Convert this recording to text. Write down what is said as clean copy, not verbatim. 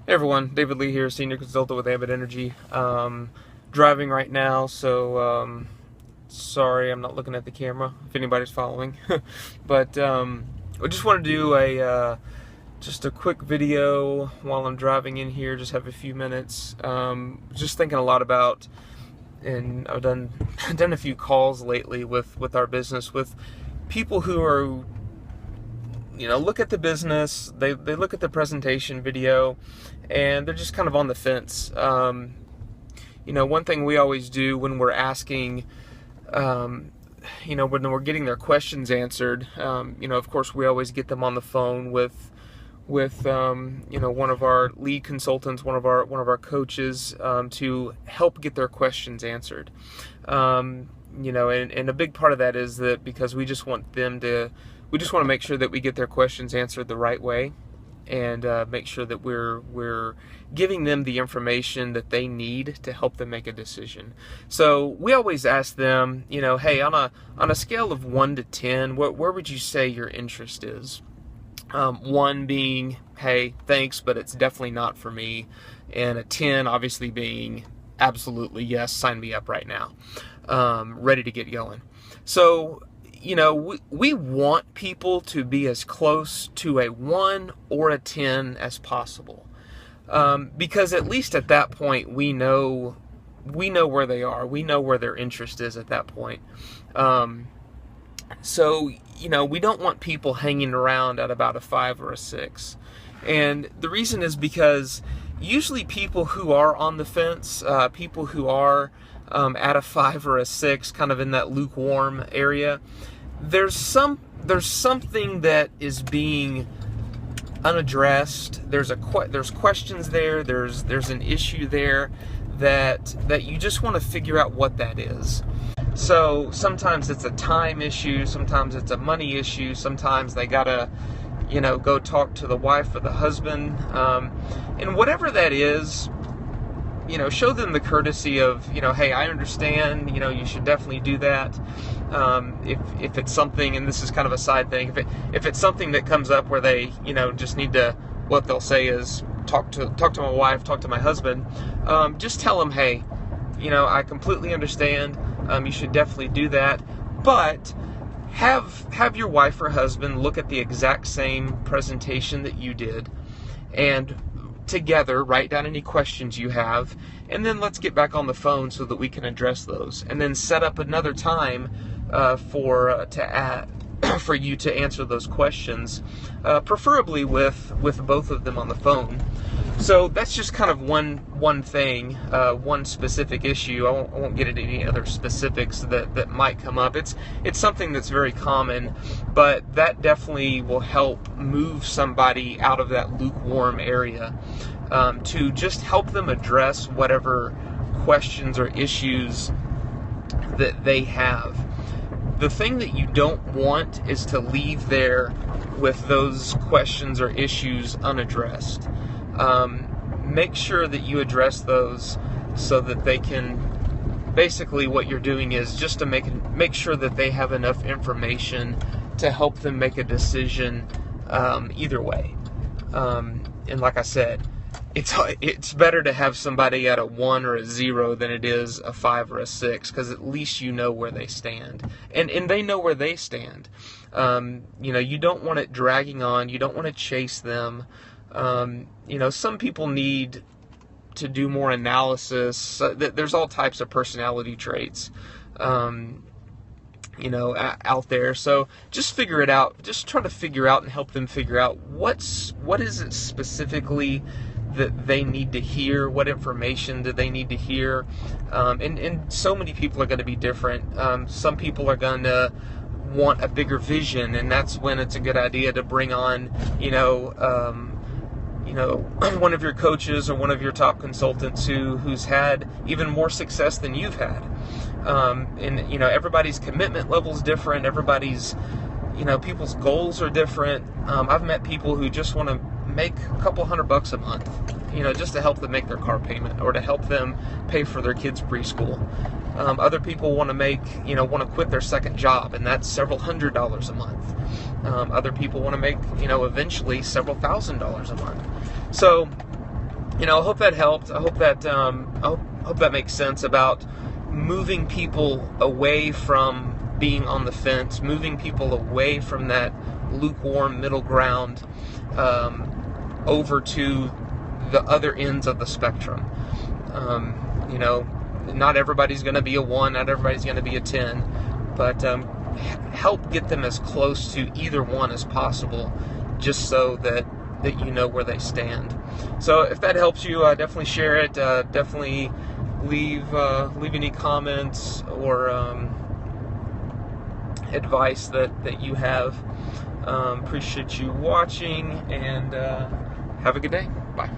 Hey everyone, David Lee here, Senior Consultant with Ambit Energy. Driving right now, so sorry I'm not looking at the camera if anybody's following. But I just wanted to do just a quick video while I'm driving in here, just have a few minutes. Just thinking a lot about, and I've done a few calls lately with our business, with people who are, look at the business, they look at the presentation video, and they're just kind of on the fence. One thing we always do when we're asking, when we're getting their questions answered, of course we always get them on the phone with one of our lead consultants, one of our coaches, to help get their questions answered. And a big part of that is that because we just want to make sure that we get their questions answered the right way, and make sure that we're giving them the information that they need to help them make a decision. So we always ask them, hey, on a scale of 1 to 10, where would you say your interest is? 1 being, hey, thanks, but it's definitely not for me, and a 10 obviously being absolutely yes, sign me up right now, ready to get going. So we want people to be as close to a 1 or a 10 as possible, because at least at that point we know where they are, we know where their interest is at that point. So we don't want people hanging around at about a 5 or a 6, and the reason is because usually people who are on the fence, people who are at a 5 or a 6, kind of in that lukewarm area, there's something that is being unaddressed. There's questions there. There's an issue there that you just want to figure out what that is. So sometimes it's a time issue, sometimes it's a money issue, sometimes they gotta go talk to the wife or the husband, and whatever that is, show them the courtesy of, hey, I understand, you should definitely do that. If it's something, and this is kind of a side thing, if it's something that comes up where they, just need to, what they'll say is, talk to my wife, talk to my husband, just tell them, hey, I completely understand, you should definitely do that, but have your wife or husband look at the exact same presentation that you did, and together write down any questions you have, and then let's get back on the phone so that we can address those, and then set up another time for you to answer those questions, preferably with both of them on the phone. So that's just kind of one thing, one specific issue. I won't get into any other specifics that might come up. It's something that's very common, but that definitely will help move somebody out of that lukewarm area, to just help them address whatever questions or issues that they have. The thing that you don't want is to leave there with those questions or issues unaddressed. Make sure that you address those so that they can, basically what you're doing is just to make sure that they have enough information to help them make a decision either way. And like I said, it's better to have somebody at a 1 or a 0 than it is a 5 or a 6, because at least you know where they stand, and they know where they stand. You don't want it dragging on. You don't want to chase them. Some people need to do more analysis. There's all types of personality traits, out there. So just figure it out. Just try to figure out and help them figure out what is it specifically that they need to hear. What information do they need to hear? And so many people are going to be different. Some people are going to want a bigger vision, and that's when it's a good idea to bring on, one of your coaches or one of your top consultants who's had even more success than you've had. And everybody's commitment level is different. Everybody's, people's goals are different. I've met people who just want to make a couple $100 a month, just to help them make their car payment or to help them pay for their kids' preschool. Other people want to quit their second job, and that's several $100s a month. Other people want to make, eventually several $1,000s a month. So I hope that helped. I hope that makes sense about moving people away from being on the fence, moving people away from that lukewarm middle ground, over to the other ends of the spectrum. Not everybody's going to be a 1, not everybody's going to be a 10, but help get them as close to either one as possible, just so that you know where they stand. So if that helps you, definitely share it. Definitely leave any comments or advice that you have. Appreciate you watching, and have a good day. Bye.